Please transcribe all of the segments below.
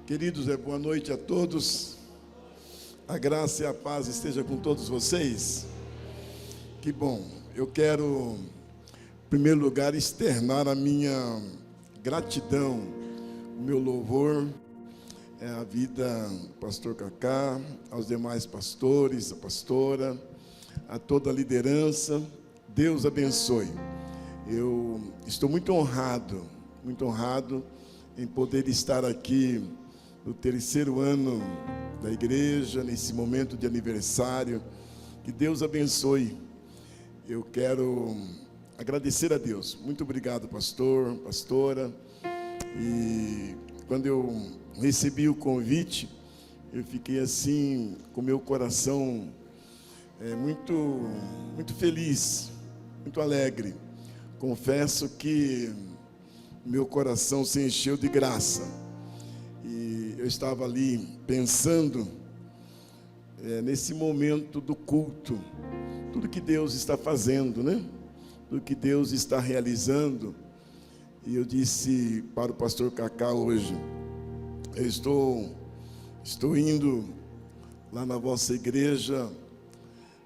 Queridos, boa noite a todos. A graça e a paz esteja com todos vocês. Que bom. Eu quero, em primeiro lugar, externar a minha gratidão, o meu louvor à vida do pastor Cacá, aos demais pastores, a pastora, a toda a liderança. Deus abençoe. Eu estou muito honrado em poder estar aqui no terceiro ano da igreja, nesse momento de aniversário. Que Deus abençoe. Eu quero agradecer a Deus. Muito obrigado, pastor, pastora. E quando eu recebi o convite, eu fiquei assim, com meu coração muito feliz, muito alegre. Confesso que meu coração se encheu de graça. E eu estava ali pensando nesse momento do culto, tudo que Deus está fazendo, né? Tudo que Deus está realizando. E eu disse para o pastor Cacá hoje, eu estou indo lá na vossa igreja,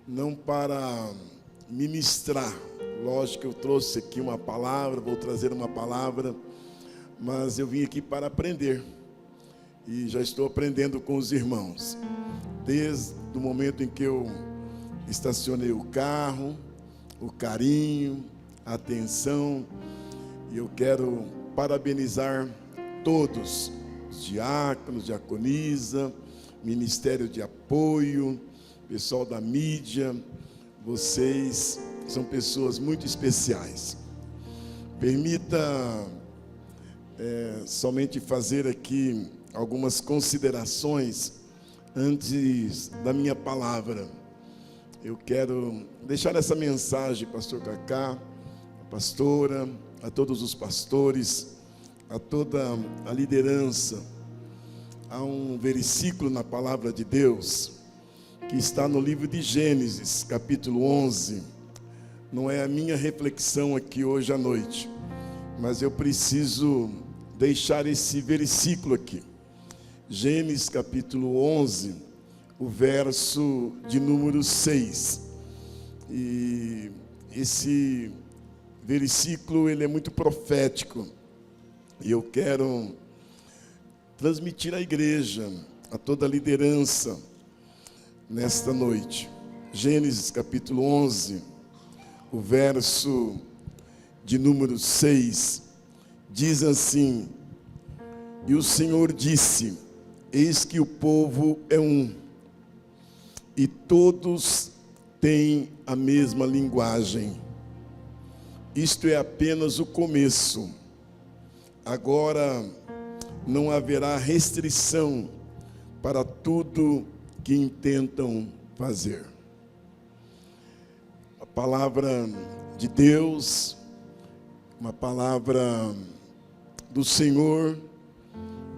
não para ministrar. Lógico que eu trouxe aqui uma palavra, vou trazer uma palavra, mas eu vim aqui para aprender. E já estou aprendendo com os irmãos. Desde o momento em que eu estacionei o carro, o carinho, a atenção. E eu quero parabenizar todos, os diáconos, diaconisa, ministério de apoio, pessoal da mídia. Vocês são pessoas muito especiais. Permita somente fazer aqui algumas considerações antes da minha palavra. Eu quero deixar essa mensagem, pastor Cacá, a pastora, a todos os pastores, a toda a liderança. Há um versículo na palavra de Deus que está no livro de Gênesis, capítulo 11. Não é a minha reflexão aqui hoje à noite, mas eu preciso deixar esse versículo aqui. Gênesis capítulo 11, o verso de número 6. E esse versículo, ele é muito profético. E eu quero transmitir à igreja, a toda a liderança, nesta noite. Gênesis capítulo 11, o verso de número 6, diz assim: E o Senhor disse: Eis que o povo é um, e todos têm a mesma linguagem. Isto é apenas o começo. Agora não haverá restrição para tudo que intentam fazer. A palavra de Deus, uma palavra do Senhor,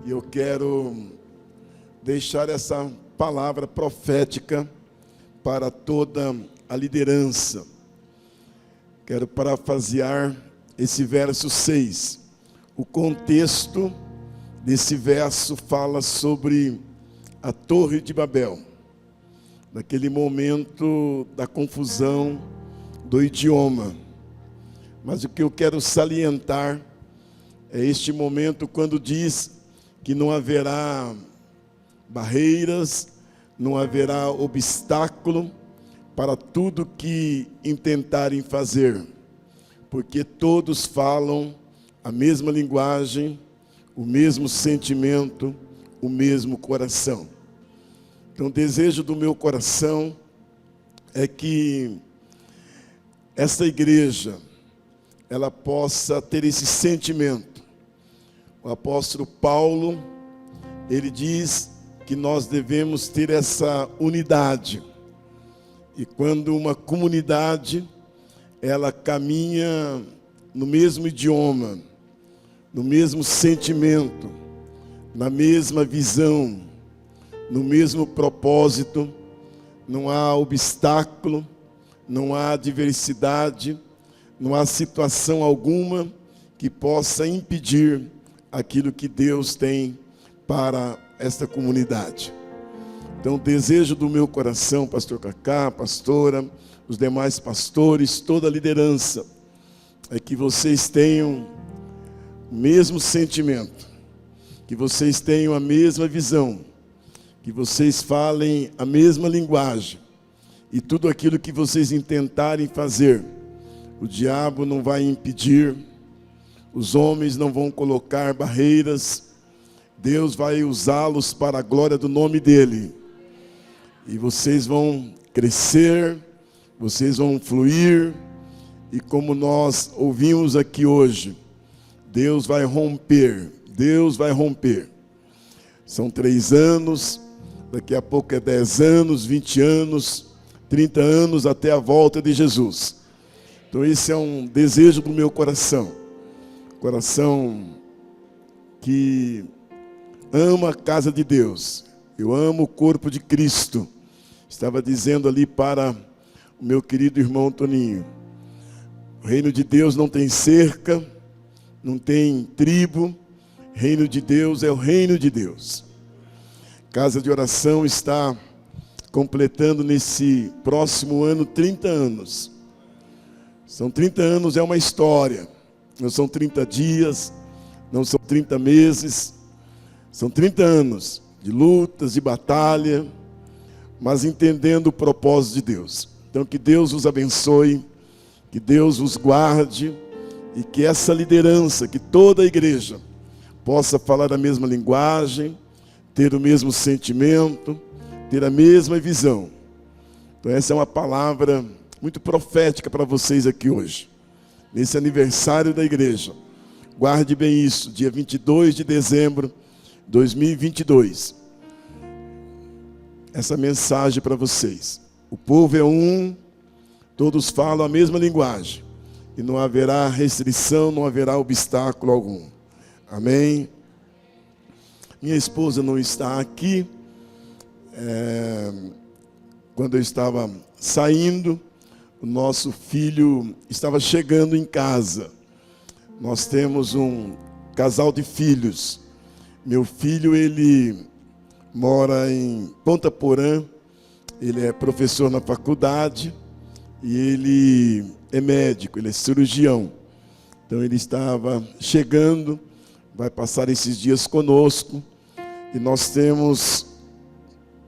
e eu quero deixar essa palavra profética para toda a liderança. Quero parafrasear esse verso 6. O contexto desse verso fala sobre a Torre de Babel, naquele momento da confusão do idioma. Mas o que eu quero salientar é este momento quando diz que não haverá barreiras, não haverá obstáculo para tudo que intentarem fazer, porque todos falam a mesma linguagem, o mesmo sentimento, o mesmo coração. Então, o desejo do meu coração é que essa igreja, ela possa ter esse sentimento. O apóstolo Paulo, ele diz que nós devemos ter essa unidade. E quando uma comunidade, ela caminha no mesmo idioma, no mesmo sentimento, na mesma visão, no mesmo propósito, não há obstáculo, não há adversidade, não há situação alguma que possa impedir aquilo que Deus tem para esta comunidade. Então, o desejo do meu coração, pastor Cacá, pastora, os demais pastores, toda a liderança, é que vocês tenham o mesmo sentimento, que vocês tenham a mesma visão, que vocês falem a mesma linguagem, e tudo aquilo que vocês intentarem fazer, o diabo não vai impedir, os homens não vão colocar barreiras, Deus vai usá-los para a glória do nome dEle. E vocês vão crescer, vocês vão fluir, e como nós ouvimos aqui hoje, Deus vai romper, Deus vai romper. São 3 anos, daqui a pouco é 10 anos, 20 anos, 30 anos até a volta de Jesus. Então esse é um desejo do meu coração, coração que ama a casa de Deus, eu amo o corpo de Cristo. Estava dizendo ali para o meu querido irmão Toninho, o reino de Deus não tem cerca, não tem tribo, reino de Deus é o reino de Deus. Casa de Oração está completando nesse próximo ano 30 anos. São 30 anos, é uma história. Não são 30 dias, não são 30 meses. São 30 anos de lutas, de batalha, mas entendendo o propósito de Deus. Então que Deus os abençoe, que Deus os guarde, e que essa liderança, que toda a igreja possa falar a mesma linguagem, ter o mesmo sentimento, ter a mesma visão. Então essa é uma palavra muito profética para vocês aqui hoje, nesse aniversário da igreja. Guarde bem isso, dia 22 de dezembro de 2022. Essa mensagem para vocês. O povo é um, todos falam a mesma linguagem, e não haverá restrição, não haverá obstáculo algum. Amém? Minha esposa não está aqui. Quando eu estava saindo, o nosso filho estava chegando em casa. Nós temos um casal de filhos. Meu filho, ele mora em Ponta Porã, ele é professor na faculdade e ele é médico, ele é cirurgião. Então ele estava chegando, vai passar esses dias conosco, e nós temos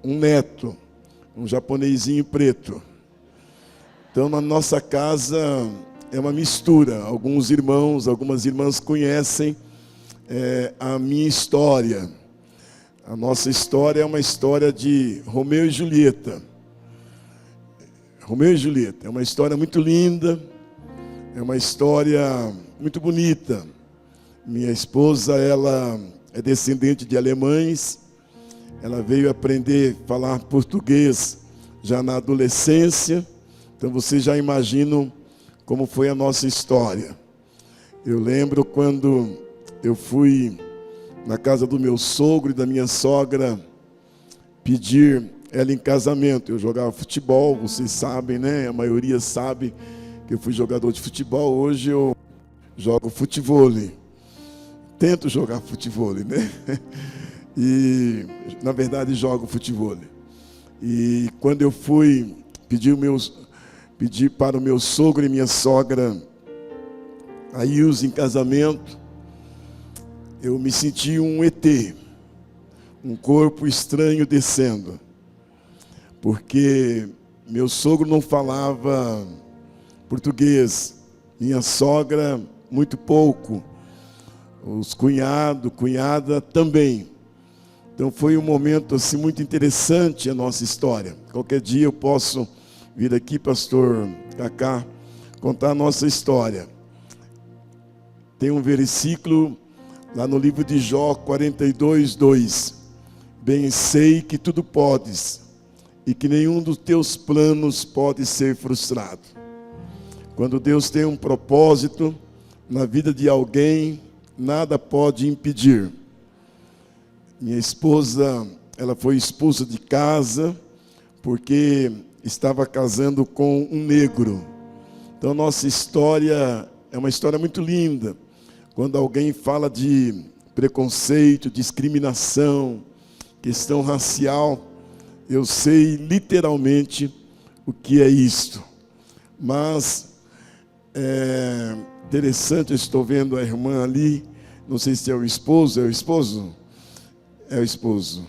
um neto, um japonesinho preto. Então na nossa casa é uma mistura. Alguns irmãos, algumas irmãs conhecem a minha história. A nossa história é uma história de Romeu e Julieta. Romeu e Julieta é uma história muito linda, é uma história muito bonita. Minha esposa, ela é descendente de alemães, ela veio aprender a falar português já na adolescência, então vocês já imaginam como foi a nossa história. Eu lembro quando eu fui na casa do meu sogro e da minha sogra pedir ela em casamento. Eu jogava futebol, vocês sabem, né? A maioria sabe que eu fui jogador de futebol. Hoje eu jogo futevôlei. Tento jogar futevôlei, né? E, na verdade, jogo futevôlei. E quando eu fui pedir para o meu sogro e minha sogra a Ilse em casamento, eu me senti um ET, um corpo estranho descendo, porque meu sogro não falava português, minha sogra muito pouco, os cunhado, cunhada também. Então foi um momento assim muito interessante a nossa história. Qualquer dia eu posso vir aqui, pastor Cacá, contar a nossa história. Tem um versículo lá no livro de Jó 42:2. Bem sei que tudo podes, e que nenhum dos teus planos pode ser frustrado. Quando Deus tem um propósito na vida de alguém, nada pode impedir. Minha esposa, ela foi expulsa de casa porque estava casando com um negro. Então nossa história é uma história muito linda. Quando alguém fala de preconceito, discriminação, questão racial. Eu sei literalmente o que é isto. Mas é interessante, eu estou vendo a irmã ali, não sei se é o esposo, é o esposo? É o esposo.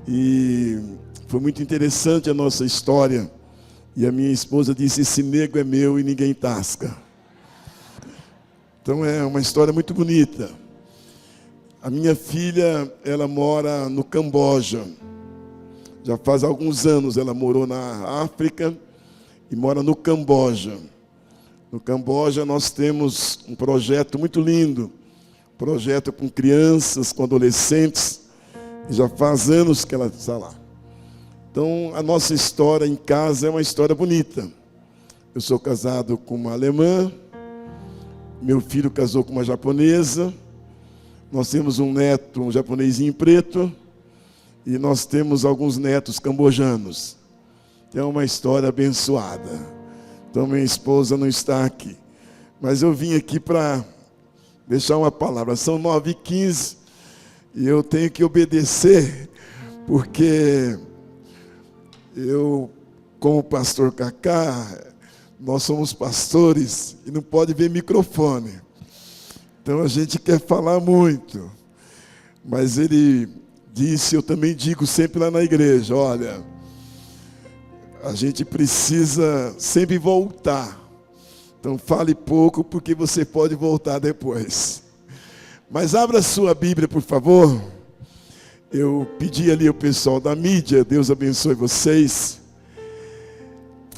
E foi muito interessante a nossa história. E a minha esposa disse, esse nego é meu e ninguém tasca. Então é uma história muito bonita. A minha filha, ela mora no Camboja. Já faz alguns anos ela morou na África e mora no Camboja. No Camboja nós temos um projeto muito lindo. Projeto com crianças, com adolescentes. Já faz anos que ela está lá. Então a nossa história em casa é uma história bonita. Eu sou casado com uma alemã. Meu filho casou com uma japonesa. Nós temos um neto, um japonesinho preto. E nós temos alguns netos cambojanos. É uma história abençoada. Então minha esposa não está aqui. Mas eu vim aqui para deixar uma palavra. São 9h15 e eu tenho que obedecer, porque eu, como pastor Cacá, nós somos pastores e não pode ver microfone. Então a gente quer falar muito. Mas ele disse, eu também digo sempre lá na igreja, olha, a gente precisa sempre voltar. Então fale pouco, porque você pode voltar depois. Mas abra sua Bíblia, por favor. Eu pedi ali ao pessoal da mídia, Deus abençoe vocês.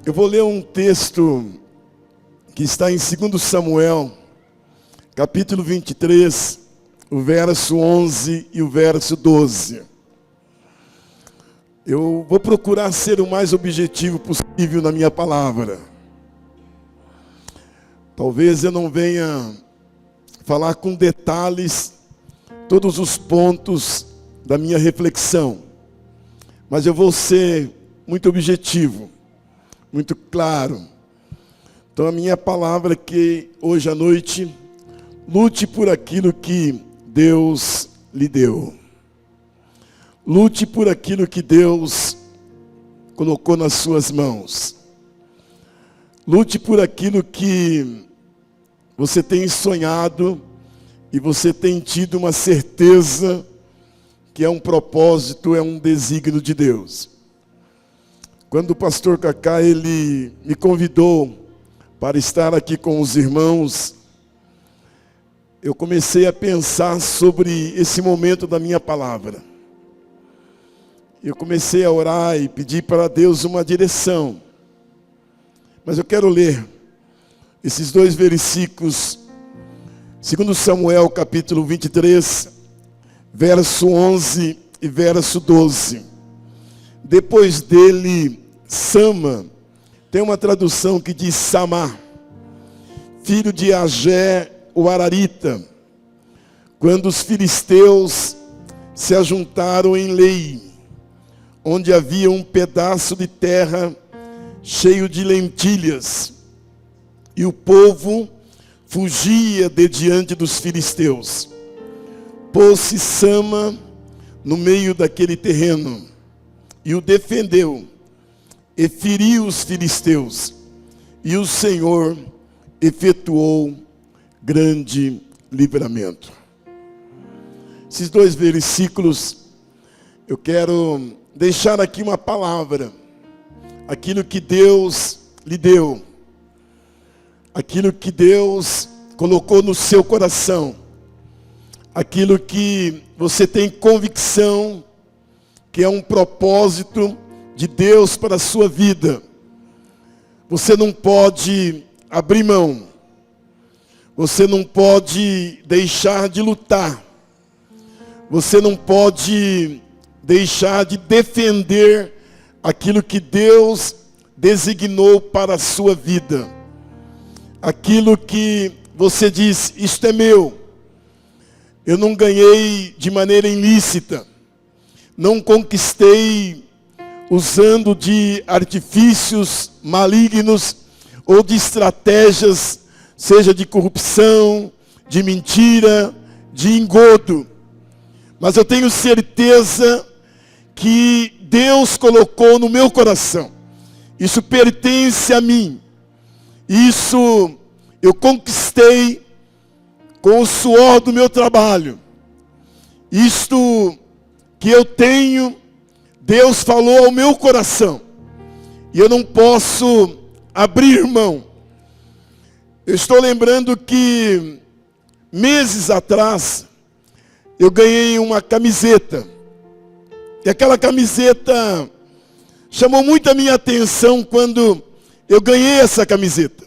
Eu vou ler um texto que está em 2 Samuel, capítulo 23, o verso 11 e o verso 12. Eu vou procurar ser o mais objetivo possível na minha palavra. Talvez eu não venha falar com detalhes todos os pontos da minha reflexão, mas eu vou ser muito objetivo, muito claro. Então a minha palavra é que hoje à noite, lute por aquilo que Deus lhe deu. Lute por aquilo que Deus colocou nas suas mãos. Lute por aquilo que você tem sonhado e você tem tido uma certeza que é um propósito, é um desígnio de Deus. Quando o pastor Cacá, ele me convidou para estar aqui com os irmãos, eu comecei a pensar sobre esse momento da minha palavra. Eu comecei a orar e pedir para Deus uma direção. Mas eu quero ler esses dois versículos, 2 Samuel capítulo 23, verso 11 e verso 12. Depois dele, Sama, tem uma tradução que diz Samá, filho de Agé, o Ararita, quando os filisteus se ajuntaram em Lei, onde havia um pedaço de terra cheio de lentilhas, e o povo fugia de diante dos filisteus. Pôs-se Sama no meio daquele terreno, e o defendeu, e feriu os filisteus, e o Senhor efetuou grande livramento. Esses dois versículos, eu quero deixar aqui uma palavra, aquilo que Deus lhe deu, aquilo que Deus colocou no seu coração, aquilo que você tem convicção que é um propósito de Deus para a sua vida. Você não pode abrir mão, você não pode deixar de lutar, você não pode deixar de defender aquilo que Deus designou para a sua vida. Aquilo que você diz, isto é meu. Eu não ganhei de maneira ilícita. Não conquistei usando de artifícios malignos ou de estratégias, seja de corrupção, de mentira, de engodo. mas eu tenho certeza que Deus colocou no meu coração. Isso pertence a mim. Isso eu conquistei com o suor do meu trabalho. Isto que eu tenho, Deus falou ao meu coração. E eu não posso abrir mão. Eu estou lembrando que meses atrás eu ganhei uma camiseta. E aquela camiseta chamou muito a minha atenção quando eu ganhei essa camiseta.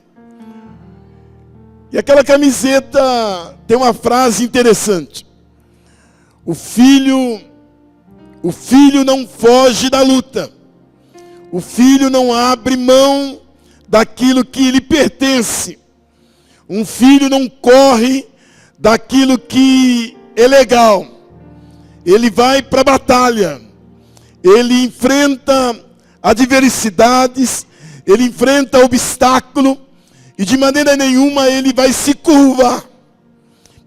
E aquela camiseta tem uma frase interessante. O filho não foge da luta. O filho não abre mão daquilo que lhe pertence. Um filho não corre daquilo que é legal. Ele vai para a batalha. Ele enfrenta adversidades. Ele enfrenta obstáculo. E de maneira nenhuma ele vai se curvar.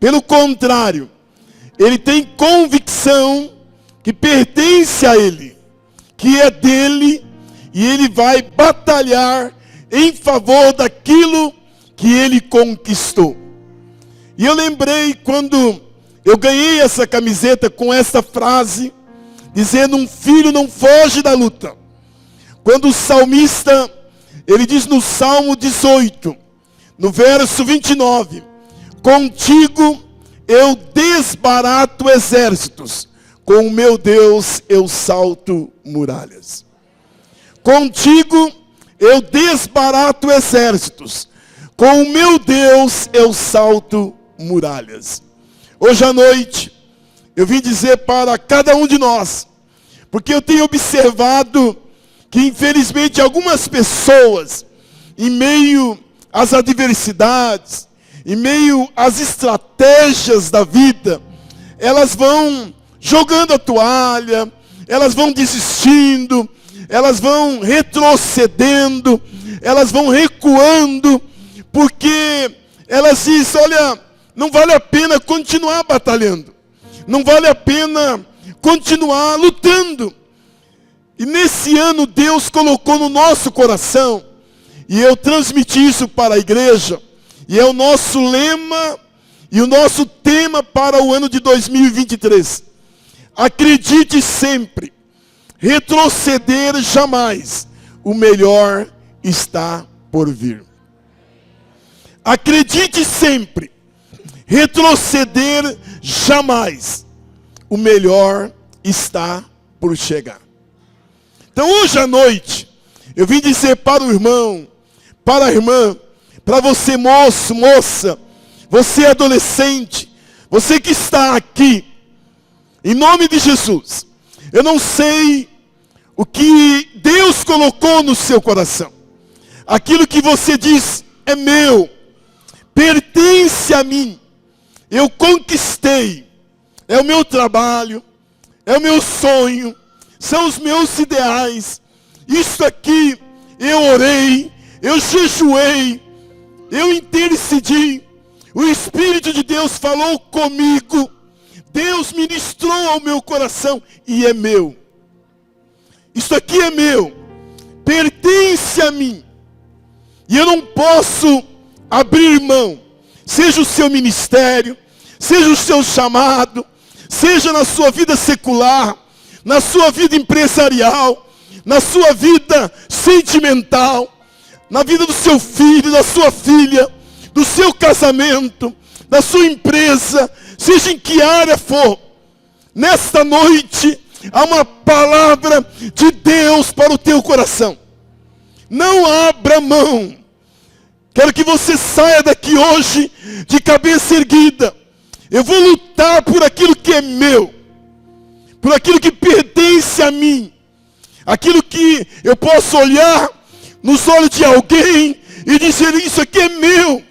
Pelo contrário, ele tem convicção que pertence a ele, que é dele, e ele vai batalhar em favor daquilo que ele conquistou. E eu lembrei quando eu ganhei essa camiseta com essa frase, dizendo: um filho não foge da luta. Quando o salmista, ele diz no Salmo 18, no verso 29, contigo eu desbarato exércitos, com o meu Deus eu salto muralhas. Contigo eu desbarato exércitos, com o meu Deus eu salto muralhas. Hoje à noite, eu vim dizer para cada um de nós, porque eu tenho observado que infelizmente algumas pessoas, em meio às adversidades, em meio às estratégias da vida, elas vão jogando a toalha, elas vão desistindo, elas vão retrocedendo, elas vão recuando, porque elas dizem: olha, não vale a pena continuar batalhando, não vale a pena continuar lutando. E nesse ano Deus colocou no nosso coração, e eu transmiti isso para a igreja, e é o nosso lema e o nosso tema para o ano de 2023. Acredite sempre, retroceder jamais, o melhor está por vir. Acredite sempre, retroceder jamais, o melhor está por chegar. Então hoje à noite, eu vim dizer para o irmão, para a irmã, para você moço, moça, você adolescente, você que está aqui, em nome de Jesus, eu não sei o que Deus colocou no seu coração. Aquilo que você diz é meu, pertence a mim, eu conquistei, é o meu trabalho, é o meu sonho, são os meus ideais. Isso aqui eu orei, eu jejuei, eu intercedi, o Espírito de Deus falou comigo, Deus ministrou ao meu coração e é meu. Isso aqui é meu, pertence a mim, e eu não posso abrir mão, seja o seu ministério, seja o seu chamado, seja na sua vida secular, na sua vida empresarial, na sua vida sentimental, na vida do seu filho, da sua filha, do seu casamento, da sua empresa, seja em que área for. Nesta noite, há uma palavra de Deus para o teu coração. Não abra mão. Quero que você saia daqui hoje de cabeça erguida. Eu vou lutar por aquilo que é meu, por aquilo que pertence a mim, aquilo que eu posso olhar nos olhos de alguém e dizer: isso aqui é meu.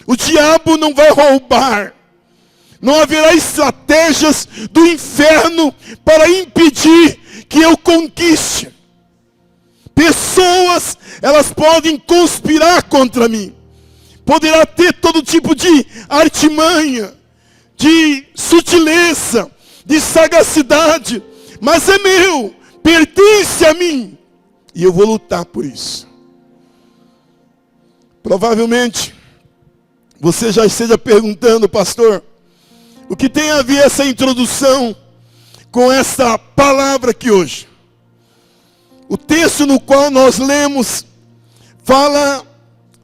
O diabo não vai roubar. Não haverá estratégias do inferno para impedir que eu conquiste. Pessoas, elas podem conspirar contra mim. Poderá ter todo tipo de artimanha, de sutileza, de sagacidade, mas é meu, pertence a mim, e eu vou lutar por isso. Provavelmente você já esteja perguntando, pastor, o que tem a ver essa introdução com essa palavra aqui hoje? O texto no qual nós lemos fala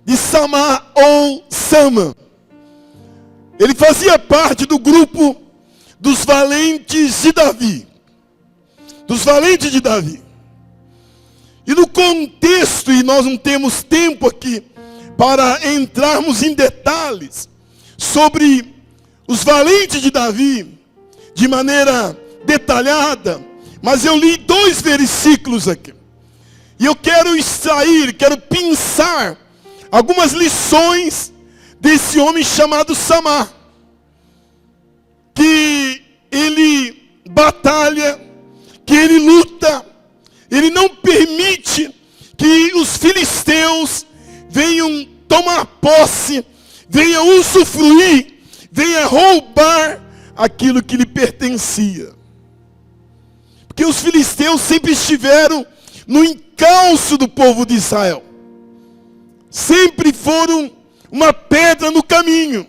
de Samá ou Sama. Ele fazia parte do grupo dos valentes de Davi. Dos valentes de Davi. E no contexto, e nós não temos tempo aqui para entrarmos em detalhes sobre os valentes de Davi, de maneira detalhada, mas eu li 2 versículos aqui. E eu quero extrair, quero pensar algumas lições desse homem chamado Samá. Que ele batalha, que ele luta, ele não permite que os filisteus venham tomar posse, venham usufruir, venham roubar aquilo que lhe pertencia. Porque os filisteus sempre estiveram no encalço do povo de Israel. Sempre foram uma pedra no caminho.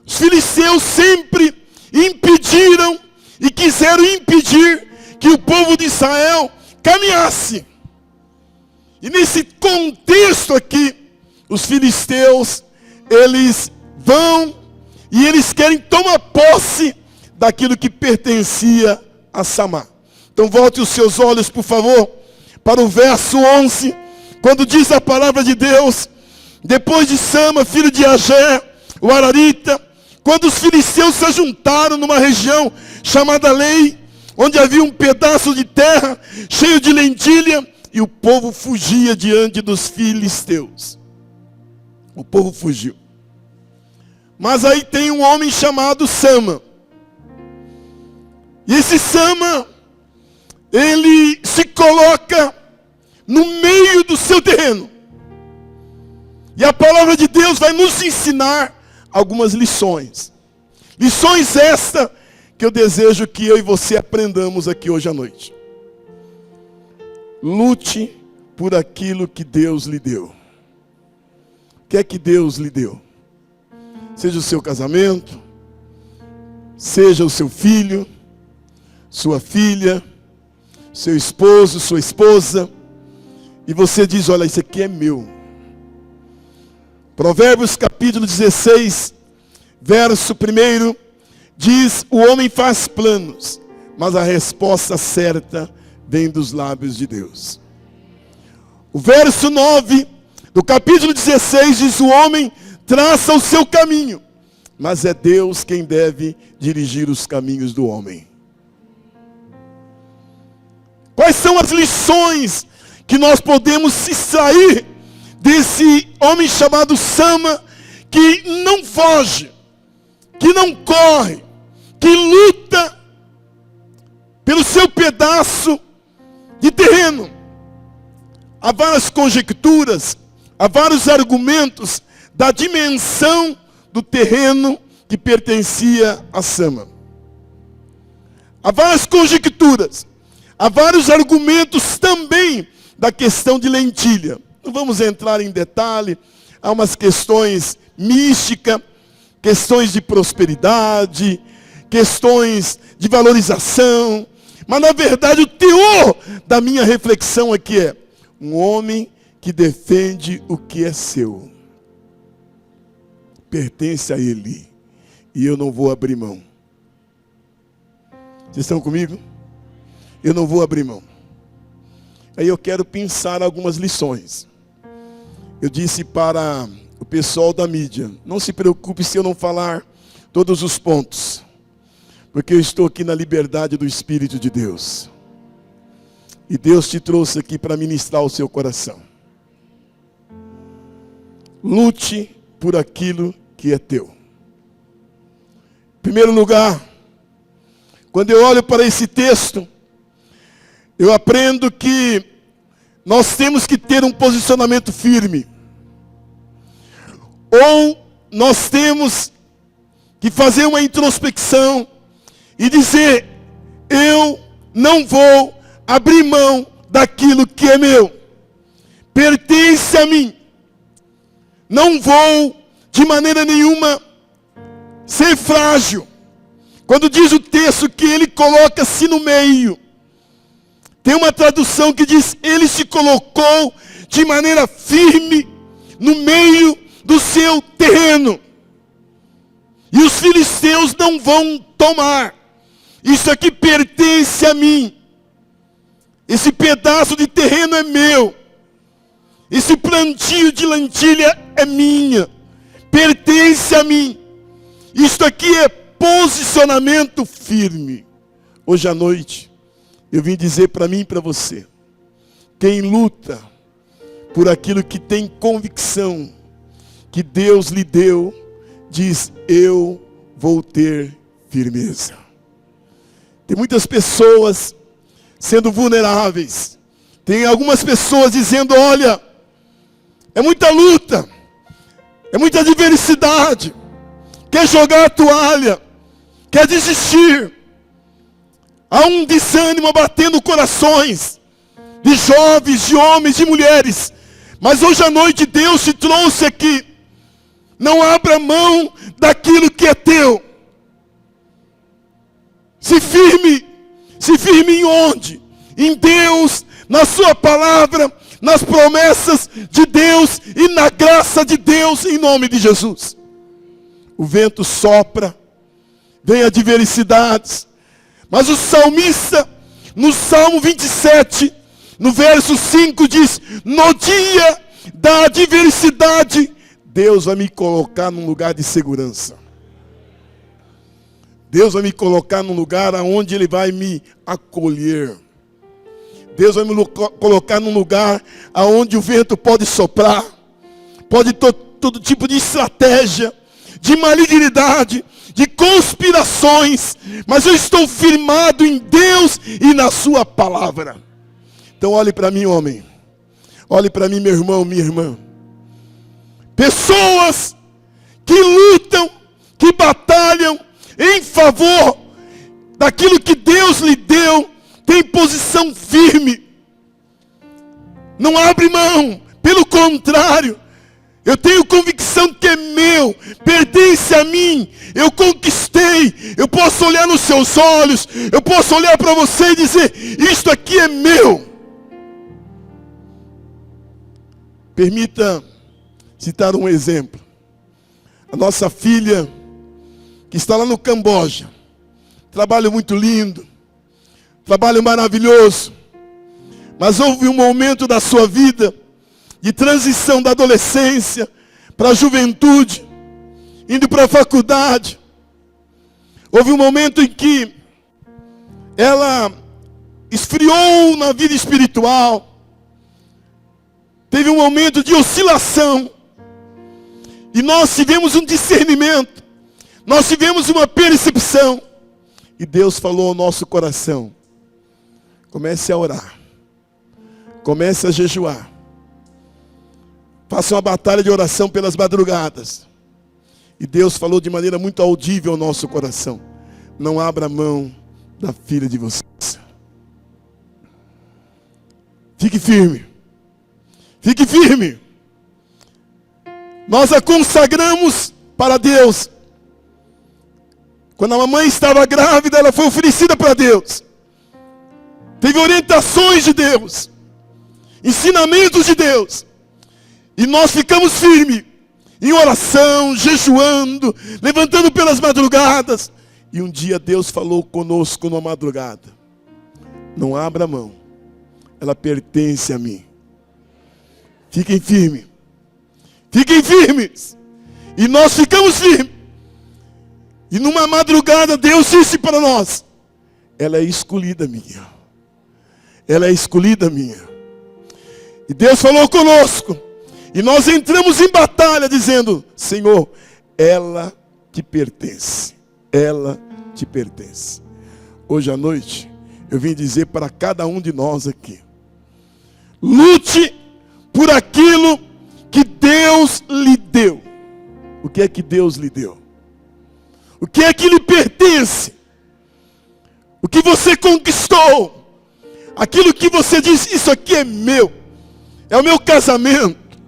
Os filisteus sempre impediram e quiseram impedir que o povo de Israel caminhasse. E nesse contexto aqui, os filisteus, eles vão e eles querem tomar posse daquilo que pertencia a Samá. Então volte os seus olhos, por favor, para o verso 11, quando diz a palavra de Deus: depois de Sama, filho de Agé, o Ararita, quando os filisteus se juntaram numa região chamada Lei, onde havia um pedaço de terra cheio de lentilha, e o povo fugia diante dos filisteus. O povo fugiu. Mas aí tem um homem chamado Sama. E esse Sama, ele se coloca no meio do seu terreno. E a palavra de Deus vai nos ensinar algumas lições. Lições estas que eu desejo que eu e você aprendamos aqui hoje à noite. Lute por aquilo que Deus lhe deu. O que é que Deus lhe deu? Seja o seu casamento, seja o seu filho, sua filha, seu esposo, sua esposa, e você diz: olha, isso aqui é meu. Provérbios capítulo 16, verso 1, diz: o homem faz planos, mas a resposta certa vem dos lábios de Deus. O verso 9 do capítulo 16 diz: o homem traça o seu caminho, mas é Deus quem deve dirigir os caminhos do homem. Quais são as lições que nós podemos extrair desse homem chamado Sama, que não foge, que não corre, que luta pelo seu pedaço de terreno? Há várias conjecturas, há vários argumentos da dimensão do terreno que pertencia a Sama. Há várias conjecturas, há vários argumentos também da questão de lentilha. Não vamos entrar em detalhe, há umas questões místicas, questões de prosperidade, questões de valorização, mas na verdade o teor da minha reflexão aqui é um homem que defende o que é seu. Pertence a ele, e eu não vou abrir mão. Vocês estão comigo? Eu não vou abrir mão. Aí eu quero pensar algumas lições. Eu disse para o pessoal da mídia: não se preocupe se eu não falar todos os pontos, porque eu estou aqui na liberdade do Espírito de Deus. E Deus te trouxe aqui para ministrar o seu coração. Lute por aquilo que é teu. Em primeiro lugar, quando eu olho para esse texto, eu aprendo que nós temos que ter um posicionamento firme. Ou nós temos que fazer uma introspecção e dizer: eu não vou abrir mão daquilo que é meu, pertence a mim. Não vou de maneira nenhuma ser frágil. Quando diz o texto que ele coloca-se no meio, tem uma tradução que diz: ele se colocou de maneira firme no meio do seu terreno. E os filisteus não vão tomar. Isso aqui pertence a mim. Esse pedaço de terreno é meu. Esse plantio de lentilha é minha. Pertence a mim. Isto aqui é posicionamento firme. Hoje à noite, eu vim dizer para mim e para você: quem luta por aquilo que tem convicção que Deus lhe deu, diz: eu vou ter firmeza. Tem muitas pessoas sendo vulneráveis. Tem algumas pessoas dizendo: olha, é muita luta, é muita adversidade, quer jogar a toalha, quer desistir. Há um desânimo abatendo corações de jovens, de homens, de mulheres. Mas hoje à noite Deus te trouxe aqui. Não abra mão daquilo que é teu. Se firme em onde? Em Deus, na sua palavra, nas promessas de Deus e na graça de Deus, em nome de Jesus. O vento sopra, vem adversidades, mas o salmista, no Salmo 27, no verso 5 diz: no dia da adversidade, Deus vai me colocar num lugar de segurança. Deus vai me colocar num lugar onde Ele vai me acolher. Deus vai me colocar num lugar onde o vento pode soprar, pode todo tipo de estratégia, de malignidade, de conspirações, mas eu estou firmado em Deus e na sua palavra. Então olhe para mim, homem. Olhe para mim, meu irmão, minha irmã. Pessoas que lutam, que batalham em favor daquilo que Deus lhe deu, tem posição firme. Não abre mão, pelo contrário. Eu tenho convicção que é meu, pertence a mim, eu conquistei. Eu posso olhar nos seus olhos, eu posso olhar para você e dizer: isto aqui é meu. Permita citar um exemplo. A nossa filha, que está lá no Camboja, trabalho muito lindo, trabalho maravilhoso, mas houve um momento da sua vida de transição da adolescência para a juventude, indo para a faculdade. Houve um momento em que ela esfriou na vida espiritual, teve um momento de oscilação, e nós tivemos um discernimento, nós tivemos uma percepção, e Deus falou ao nosso coração: comece a orar, comece a jejuar, faça uma batalha de oração pelas madrugadas. E Deus falou de maneira muito audível ao nosso coração: não abra mão da filha de vocês. Fique firme. Fique firme. Nós a consagramos para Deus. Quando a mamãe estava grávida, ela foi oferecida para Deus. Teve orientações de Deus, ensinamentos de Deus. E nós ficamos firmes, em oração, jejuando, levantando pelas madrugadas. E um dia Deus falou conosco numa madrugada: não abra mão, ela pertence a mim. Fiquem firmes. Fiquem firmes. E nós ficamos firmes. E numa madrugada Deus disse para nós: ela é escolhida minha. Ela é escolhida minha. E Deus falou conosco. E nós entramos em batalha dizendo: Senhor, ela te pertence. Ela te pertence. Hoje à noite, eu vim dizer para cada um de nós aqui: lute por aquilo que Deus lhe deu. O que é que Deus lhe deu? O que é que lhe pertence? o que você conquistou, aquilo que você diz, isso aqui é meu, é o meu casamento,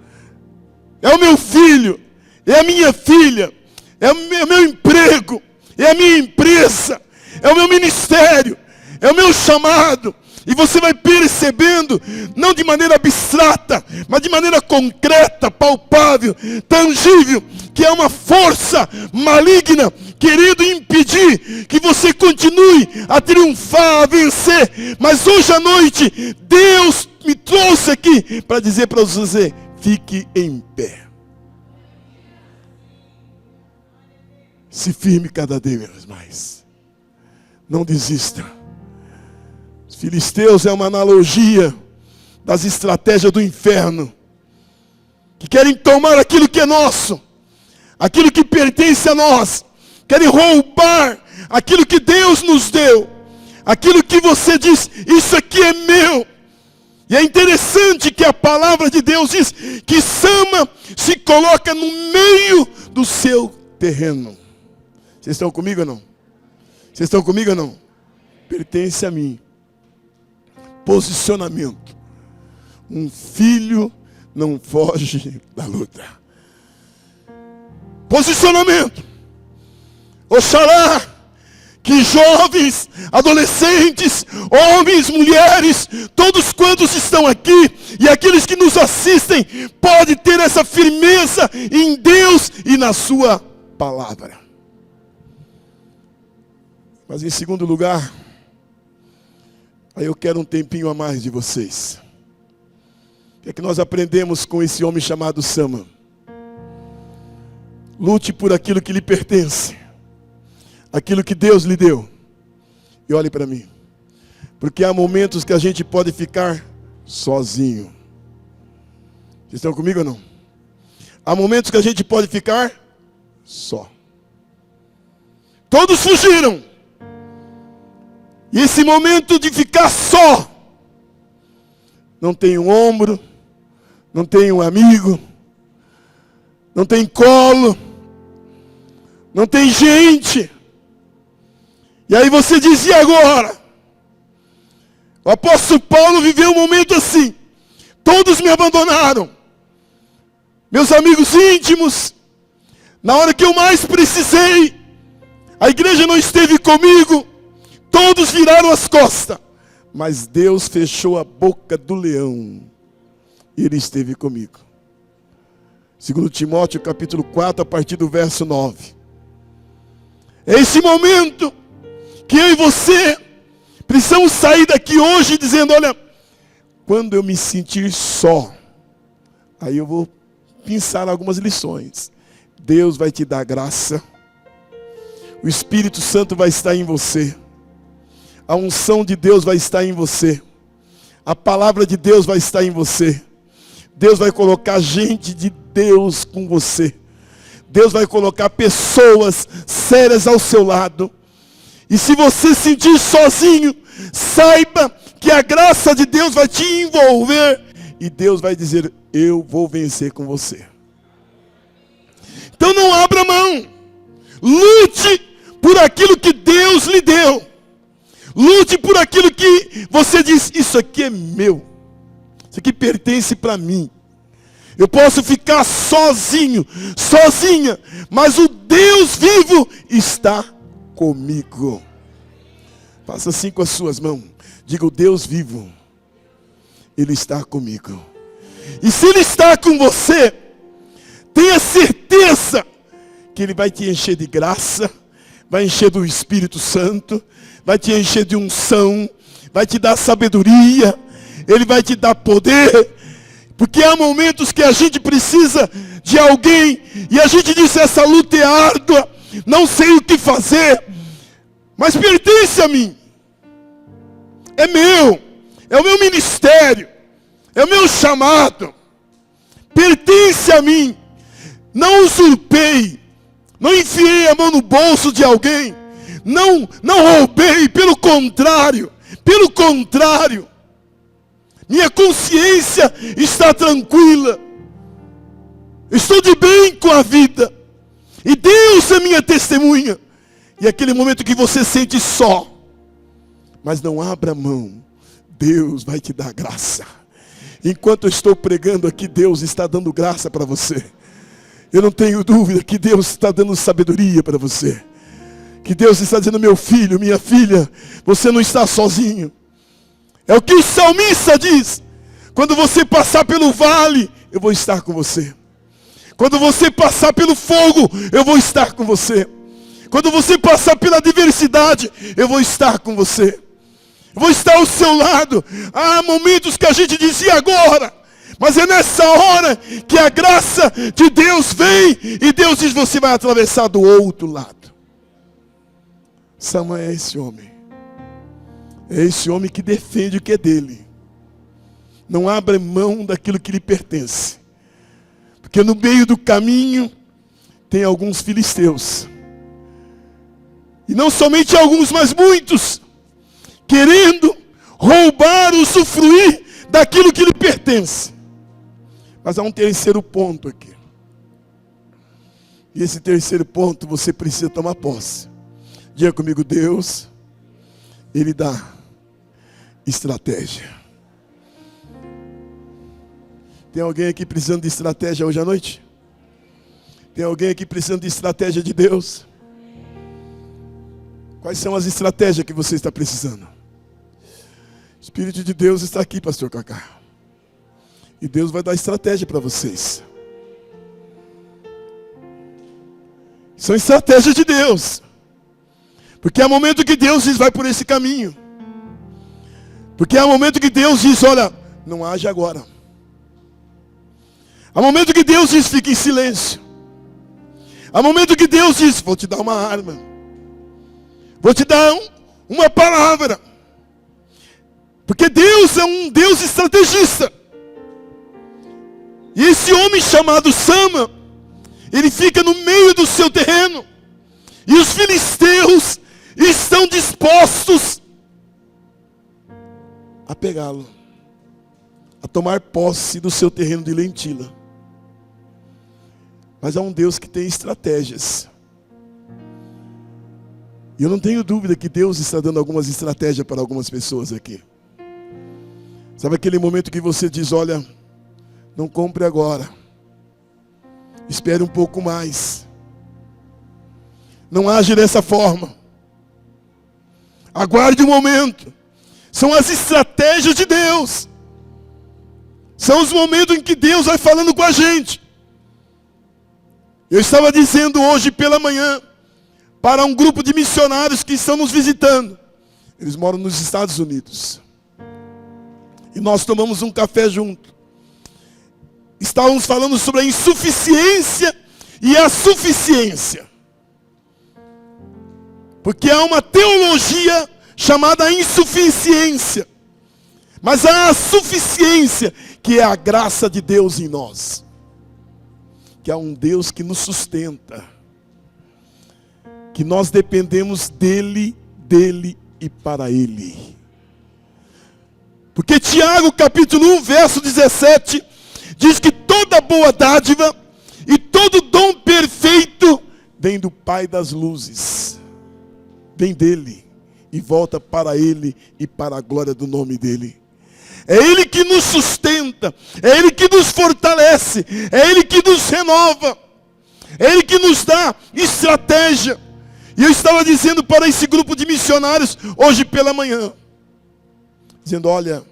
é o meu filho, é a minha filha, é o meu emprego, é a minha empresa, é o meu ministério, é o meu chamado. E você vai percebendo, não de maneira abstrata, mas de maneira concreta, palpável, tangível, que é uma força maligna querendo impedir que você continue a triunfar, a vencer. Mas hoje à noite, Deus me trouxe aqui para dizer para você: fique em pé. Se firme cada vez mais. Não desista. Os filisteus é uma analogia das estratégias do inferno, que querem tomar aquilo que é nosso, aquilo que pertence a nós, querem roubar aquilo que Deus nos deu, aquilo que você diz, isso aqui é meu. E é interessante que a palavra de Deus diz que Sama se coloca no meio do seu terreno. Vocês estão comigo ou não? Vocês estão comigo ou não? Pertence a mim. Posicionamento. Um filho não foge da luta. Posicionamento. Oxalá que jovens, adolescentes, homens, mulheres, todos quantos estão aqui e aqueles que nos assistem, podem ter essa firmeza em Deus e na sua palavra. Mas em segundo lugar, aí eu quero um tempinho a mais de vocês. O que é que nós aprendemos com esse homem chamado Sama? Lute por aquilo que lhe pertence, aquilo que Deus lhe deu. E olhe para mim, porque há momentos que a gente pode ficar sozinho. Vocês estão comigo ou não? Há momentos que a gente pode ficar só. Todos fugiram. E esse momento de ficar só, não tem um ombro, não tem um amigo, não tem colo, não tem gente. E aí você diz: e agora? O apóstolo Paulo viveu um momento assim. Todos me abandonaram, meus amigos íntimos, na hora que eu mais precisei, a igreja não esteve comigo. Todos viraram as costas, mas Deus fechou a boca do leão, e Ele esteve comigo. 2 Timóteo capítulo 4, a partir do verso 9. É esse momento que eu e você precisamos sair daqui hoje dizendo: olha, quando eu me sentir só, aí eu vou pensar algumas lições. Deus vai te dar graça, o Espírito Santo vai estar em você, a unção de Deus vai estar em você, a palavra de Deus vai estar em você. Deus vai colocar gente de Deus com você. Deus vai colocar pessoas sérias ao seu lado. E se você se sentir sozinho, saiba que a graça de Deus vai te envolver. E Deus vai dizer: eu vou vencer com você. Então não abra mão. Lute por aquilo que Deus lhe deu. Lute por aquilo que você diz: isso aqui é meu. Isso aqui pertence para mim. Eu posso ficar sozinho, sozinha, mas o Deus vivo está comigo. Faça assim com as suas mãos. Diga: o Deus vivo, Ele está comigo. E se Ele está com você, tenha certeza que Ele vai te encher de graça, vai encher do Espírito Santo, vai te encher de unção, vai te dar sabedoria, Ele vai te dar poder. Porque há momentos que a gente precisa de alguém, e a gente diz: essa luta é árdua, não sei o que fazer, mas pertence a mim, é meu, é o meu ministério, é o meu chamado, pertence a mim. Não usurpei, não enfiei a mão no bolso de alguém, não roubei, pelo contrário, minha consciência está tranquila, estou de bem com a vida, e Deus é minha testemunha. E aquele momento que você sente só, Mas não abra mão. Deus vai te dar graça. Enquanto eu estou pregando aqui, Deus está dando graça para você. Eu não tenho dúvida que Deus está dando sabedoria para você. Que Deus está dizendo, meu filho, minha filha, você não está sozinho. É o que o salmista diz. Quando você passar pelo vale, eu vou estar com você. Quando você passar pelo fogo, eu vou estar com você. Quando você passar pela adversidade, eu vou estar com você. Eu vou estar ao seu lado. Há momentos que a gente dizia agora, mas é nessa hora que a graça de Deus vem e Deus diz, você vai atravessar do outro lado. Samuel é esse homem. É esse homem que defende o que é dele. Não abre mão daquilo que lhe pertence. Porque no meio do caminho tem alguns filisteus. E não somente alguns, mas muitos, querendo roubar, usufruir daquilo que lhe pertence. Mas há um terceiro ponto aqui. E esse terceiro ponto você precisa tomar posse. Diga comigo, Deus, Ele dá estratégia. Tem alguém aqui precisando de estratégia hoje à noite? Tem alguém aqui precisando de estratégia de Deus? Quais são as estratégias que você está precisando? O Espírito de Deus está aqui, pastor Cacá. E Deus vai dar estratégia para vocês. São estratégias de Deus. Porque há momento que Deus diz, vai por esse caminho. Porque há momento que Deus diz, olha, não age agora. Há momento que Deus diz, fique em silêncio. Há momento que Deus diz, vou te dar uma arma. Vou te dar uma palavra. Porque Deus é um Deus estrategista. E esse homem chamado Sama, ele fica no meio do seu terreno. E os filisteus estão dispostos a pegá-lo. A tomar posse do seu terreno de lentilha. Mas há um Deus que tem estratégias. E eu não tenho dúvida que Deus está dando algumas estratégias para algumas pessoas aqui. Sabe aquele momento que você diz, olha, não compre agora. Espere um pouco mais. Não age dessa forma. Aguarde um momento. São as estratégias de Deus. São os momentos em que Deus vai falando com a gente. Eu estava dizendo hoje pela manhã para um grupo de missionários que estão nos visitando. Eles moram nos Estados Unidos. E nós tomamos um café junto. Estávamos falando sobre a insuficiência e a suficiência. Porque há uma teologia chamada insuficiência. Mas há a suficiência, que é a graça de Deus em nós. Que há um Deus que nos sustenta. Que nós dependemos dele e para ele. Porque Tiago capítulo 1, verso 17, diz que toda boa dádiva e todo dom perfeito vem do Pai das luzes. Vem dele e volta para ele e para a glória do nome dele. É Ele que nos sustenta, é Ele que nos fortalece, é Ele que nos renova, é Ele que nos dá estratégia. E eu estava dizendo para esse grupo de missionários hoje pela manhã, dizendo, olha,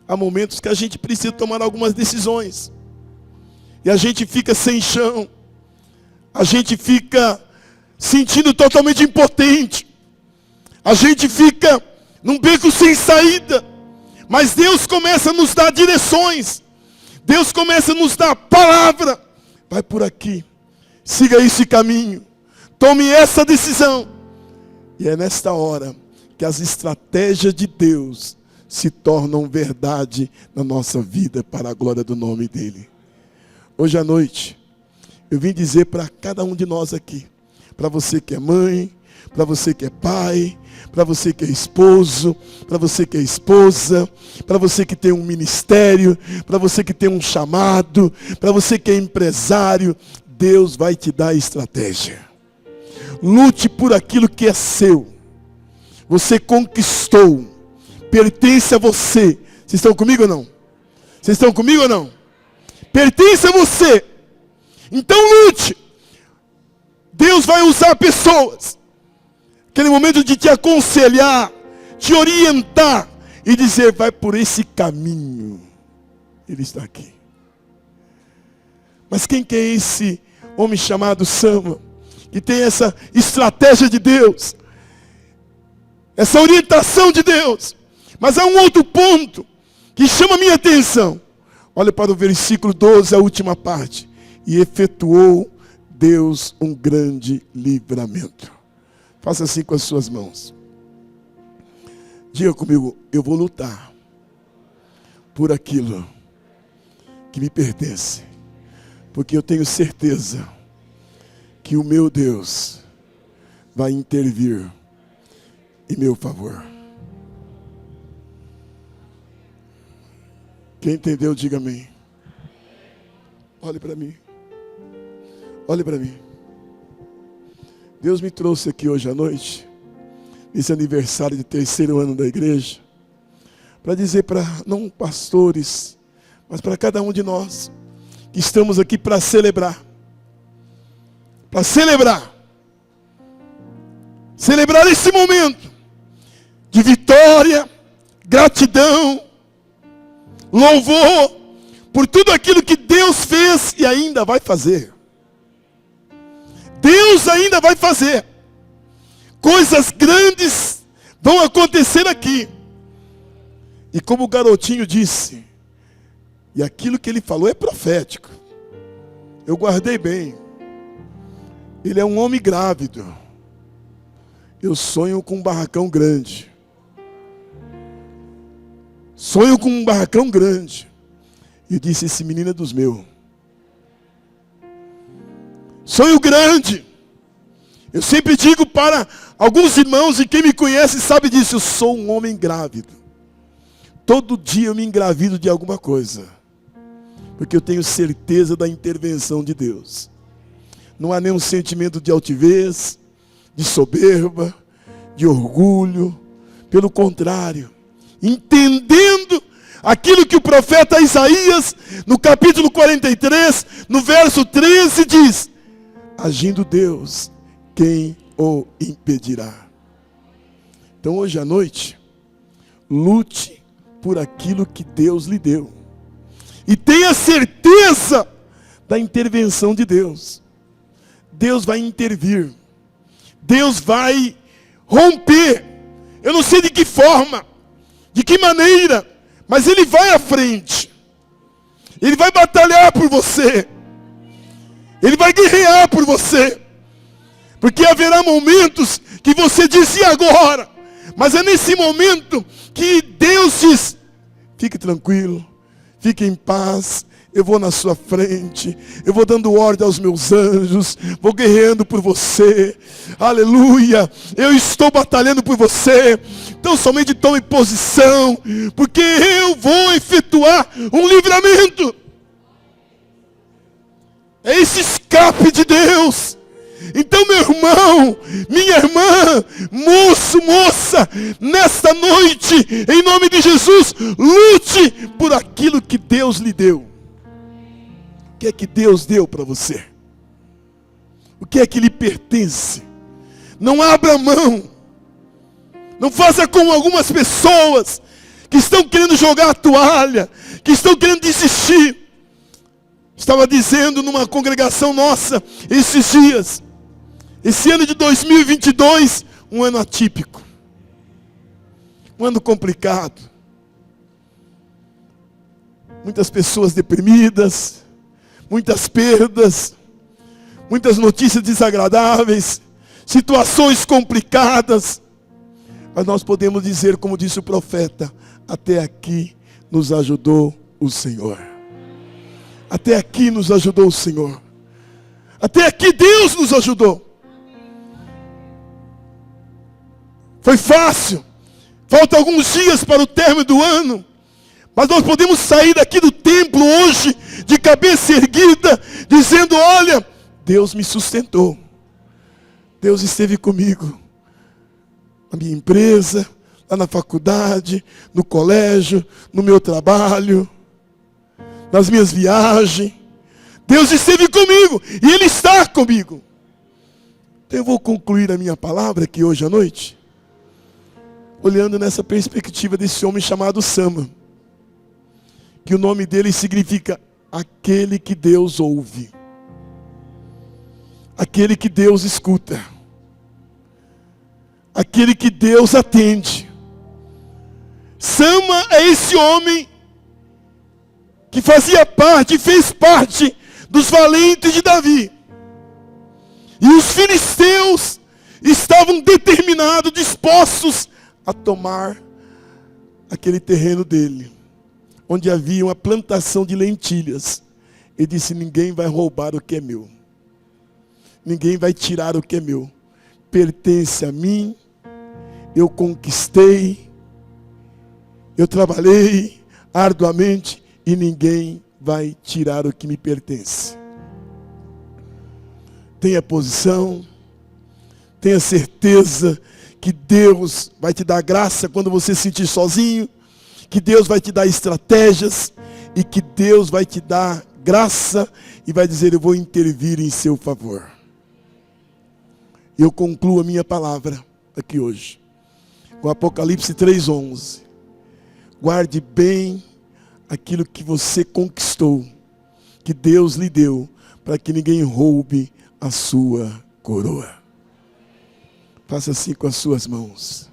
há momentos que a gente precisa tomar algumas decisões. E a gente fica sem chão, a gente fica sentindo totalmente impotente, a gente fica num beco sem saída. Mas Deus começa a nos dar direções. Deus começa a nos dar palavra. Vai por aqui. Siga esse caminho. Tome essa decisão. E é nesta hora que as estratégias de Deus se tornam verdade na nossa vida para a glória do nome dEle. Hoje à noite, eu vim dizer para cada um de nós aqui. Para você que é mãe, para você que é pai, para você que é esposo, para você que é esposa, para você que tem um ministério, para você que tem um chamado, para você que é empresário, Deus vai te dar estratégia. Lute por aquilo que é seu. Você conquistou, pertence a você. Vocês estão comigo ou não? Vocês estão comigo ou não? Pertence a você. Então lute. Deus vai usar pessoas. Aquele momento de te aconselhar, te orientar e dizer, vai por esse caminho. Ele está aqui. Mas quem que é esse homem chamado Sama, que tem essa estratégia de Deus, essa orientação de Deus? Mas há um outro ponto que chama a minha atenção. Olha para o versículo 12, a última parte. E efetuou Deus um grande livramento. Faça assim com as suas mãos. Diga comigo, eu vou lutar por aquilo que me pertence. Porque eu tenho certeza que o meu Deus vai intervir em meu favor. Quem entendeu, diga amém. Olhe para mim. Olhe para mim. Deus me trouxe aqui hoje à noite, nesse aniversário de 3º ano da igreja, para dizer para, não pastores, mas para cada um de nós, que estamos aqui para celebrar. Para celebrar. Celebrar esse momento de vitória, gratidão, louvor, por tudo aquilo que Deus fez e ainda vai fazer. Deus ainda vai fazer. Coisas grandes vão acontecer aqui. E como o garotinho disse, e aquilo que ele falou é profético. Eu guardei bem. Ele é um homem grávido. Eu sonho com um barracão grande. Sonho com um barracão grande. E eu disse, esse menino é dos meus. Sonho grande. Eu sempre digo para alguns irmãos, e quem me conhece sabe disso, eu sou um homem grávido. Todo dia eu me engravido de alguma coisa. Porque eu tenho certeza da intervenção de Deus. Não há nenhum sentimento de altivez, de soberba, de orgulho. Pelo contrário, entendendo aquilo que o profeta Isaías, no capítulo 43, no verso 13, diz: agindo Deus, quem o impedirá? Então hoje à noite, lute por aquilo que Deus lhe deu. E tenha certeza da intervenção de Deus. Deus vai intervir. Deus vai romper. Eu não sei de que forma, de que maneira, mas Ele vai à frente. Ele vai batalhar por você. Ele vai guerrear por você. Porque haverá momentos que você diz, e agora? Mas é nesse momento que Deus diz, fique tranquilo, fique em paz, eu vou na sua frente, eu vou dando ordem aos meus anjos, vou guerreando por você, aleluia, eu estou batalhando por você, então somente tome posição, porque eu vou efetuar um livramento. É esse escape de Deus. Então, meu irmão, minha irmã, moço, moça, nesta noite, em nome de Jesus, lute por aquilo que Deus lhe deu. O que é que Deus deu para você? O que é que lhe pertence? Não abra mão. Não faça como algumas pessoas que estão querendo jogar a toalha, que estão querendo desistir. Estava dizendo numa congregação nossa esses dias, esse ano de 2022, um ano atípico, um ano complicado, muitas pessoas deprimidas, muitas perdas, muitas notícias desagradáveis, situações complicadas, mas nós podemos dizer, como disse o profeta, até aqui nos ajudou o Senhor. Até aqui nos ajudou o Senhor. Até aqui Deus nos ajudou. Foi fácil. Faltam alguns dias para o término do ano. Mas nós podemos sair daqui do templo hoje, de cabeça erguida, dizendo, olha, Deus me sustentou. Deus esteve comigo. Na minha empresa, lá na faculdade, no colégio, no meu trabalho, nas minhas viagens. Deus esteve comigo e Ele está comigo. Então eu vou concluir a minha palavra aqui hoje à noite, olhando nessa perspectiva desse homem chamado Sama, que o nome dele significa aquele que Deus ouve, aquele que Deus escuta, aquele que Deus atende. Sama é esse homem que fazia parte, fez parte dos valentes de Davi. E os filisteus estavam determinados, dispostos a tomar aquele terreno dele, onde havia uma plantação de lentilhas. Ele disse: ninguém vai roubar o que é meu. Ninguém vai tirar o que é meu. Pertence a mim. Eu conquistei. Eu trabalhei arduamente e ninguém vai tirar o que me pertence. Tenha posição. Tenha certeza que Deus vai te dar graça quando você se sentir sozinho. Que Deus vai te dar estratégias. E que Deus vai te dar graça e vai dizer: eu vou intervir em seu favor. Eu concluo a minha palavra aqui hoje com Apocalipse 3:11. Guarde bem aquilo que você conquistou, que Deus lhe deu, para que ninguém roube a sua coroa. Faça assim com as suas mãos.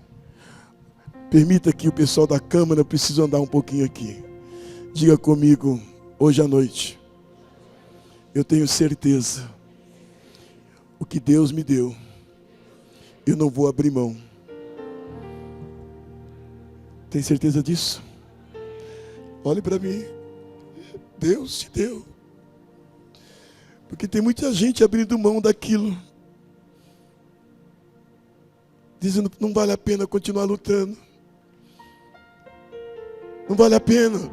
Permita que o pessoal da câmara precise andar um pouquinho aqui. Diga comigo: hoje à noite, eu tenho certeza, o que Deus me deu, eu não vou abrir mão. Tem certeza disso? Olhe para mim. Deus te deu. Porque tem muita gente abrindo mão daquilo, dizendo: não vale a pena continuar lutando. Não vale a pena.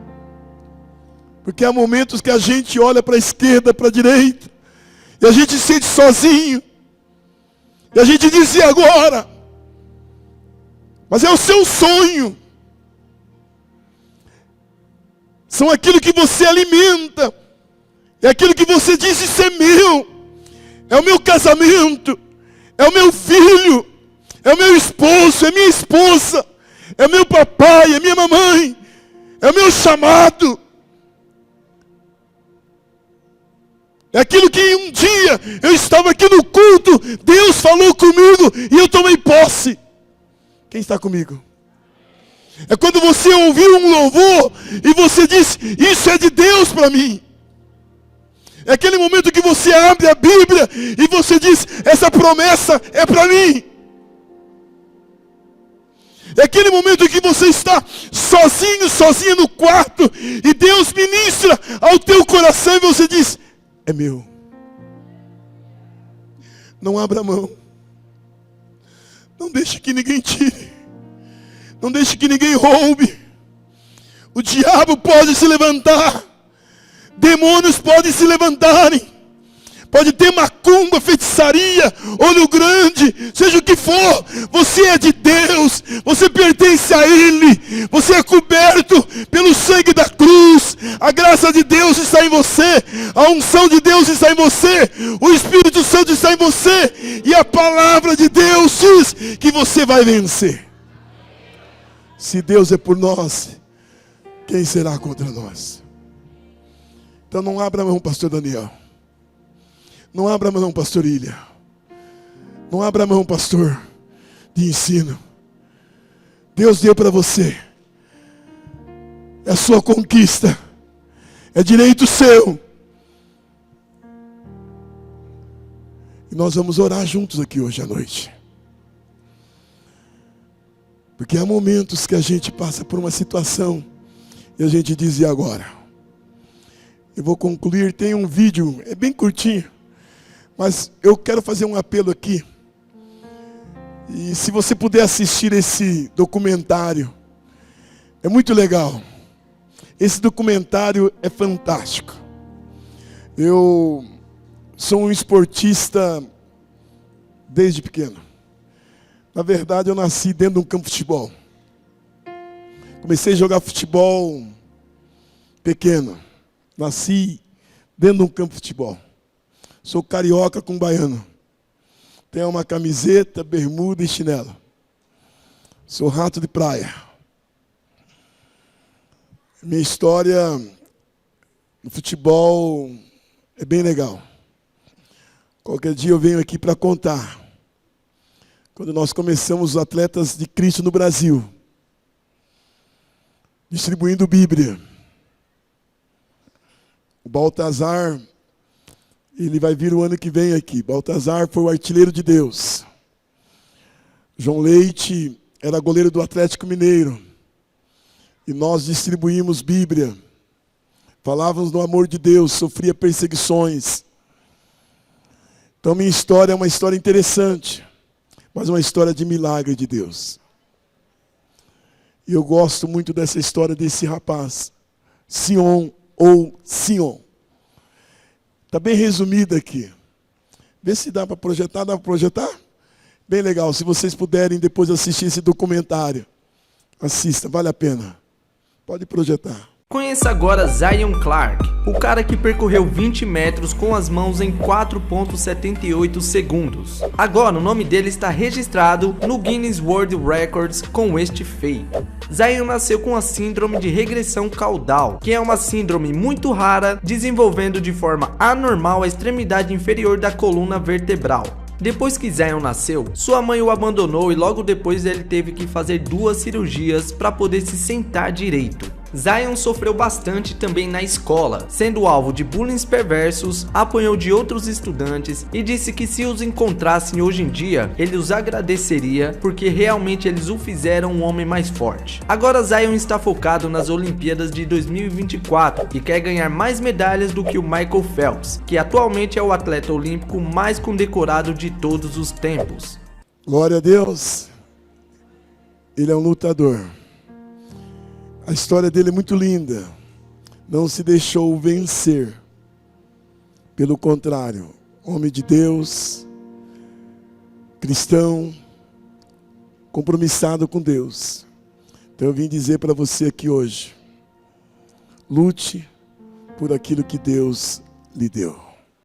Porque há momentos que a gente olha para a esquerda, para a direita, e a gente se sente sozinho. E a gente diz: e agora? Mas é o seu sonho. São aquilo que você alimenta. É aquilo que você diz: isso é meu. É o meu casamento. É o meu filho. É o meu esposo. É minha esposa. É meu papai. É minha mamãe. É o meu chamado. É aquilo que um dia eu estava aqui no culto, Deus falou comigo e eu tomei posse. Quem está comigo? É quando você ouviu um louvor e você diz: isso é de Deus para mim. É aquele momento que você abre a Bíblia e você diz: essa promessa é para mim. É aquele momento que você está sozinho, sozinha no quarto, e Deus ministra ao teu coração e você diz: é meu. Não abra mão. Não deixe que ninguém tire. Não deixe que ninguém roube. O diabo pode se levantar. Demônios podem se levantarem. Pode ter macumba, feitiçaria, olho grande, seja o que for. Você é de Deus, você pertence a Ele. Você é coberto pelo sangue da cruz. A graça de Deus está em você. A unção de Deus está em você. O Espírito Santo está em você. E a palavra de Deus diz que você vai vencer. Se Deus é por nós, quem será contra nós? Então não abra mão, pastor Daniel. Não abra mão, pastor Ilha. Não abra mão, pastor de ensino. Deus deu para você. É a sua conquista. É direito seu. E nós vamos orar juntos aqui hoje à noite. Porque há momentos que a gente passa por uma situação e a gente diz: e agora? Eu vou concluir, tem um vídeo, é bem curtinho. Mas eu quero fazer um apelo aqui. E se você puder assistir esse documentário, é muito legal. Esse documentário é fantástico. Eu sou um esportista desde pequeno. Na verdade, eu nasci dentro de um campo de futebol. Comecei a jogar futebol pequeno. Nasci dentro de um campo de futebol. Sou carioca com baiano. Tenho uma camiseta, bermuda e chinelo. Sou rato de praia. Minha história no futebol é bem legal. Qualquer dia eu venho aqui para contar. Quando nós começamos os Atletas de Cristo no Brasil, distribuindo Bíblia. O Baltazar, ele vai vir o ano que vem aqui. Baltazar foi o artilheiro de Deus. João Leite era goleiro do Atlético Mineiro. E nós distribuímos Bíblia. Falávamos do amor de Deus, sofria perseguições. Então minha história é uma história interessante, mas uma história de milagre de Deus. E eu gosto muito dessa história desse rapaz, Sion ou Sion. Está bem resumida aqui. Vê se dá para projetar, dá para projetar? Bem legal, se vocês puderem depois assistir esse documentário, assista, vale a pena. Pode projetar. Conheça agora Zion Clark, o cara que percorreu 20 metros com as mãos em 4,78 segundos. Agora o nome dele está registrado no Guinness World Records com este feito. Zion nasceu com a síndrome de regressão caudal, que é uma síndrome muito rara, desenvolvendo de forma anormal a extremidade inferior da coluna vertebral. Depois que Zion nasceu, sua mãe o abandonou e logo depois ele teve que fazer 2 cirurgias para poder se sentar direito. Zion sofreu bastante também na escola, sendo alvo de bullying perversos, apanhou de outros estudantes e disse que se os encontrassem hoje em dia, ele os agradeceria porque realmente eles o fizeram um homem mais forte. Agora Zion está focado nas Olimpíadas de 2024 e quer ganhar mais medalhas do que o Michael Phelps, que atualmente é o atleta olímpico mais condecorado de todos os tempos. Glória a Deus. Ele é um lutador. A história dele é muito linda. Não se deixou vencer. Pelo contrário, homem de Deus, cristão, compromissado com Deus. Então eu vim dizer para você aqui hoje, lute por aquilo que Deus lhe deu.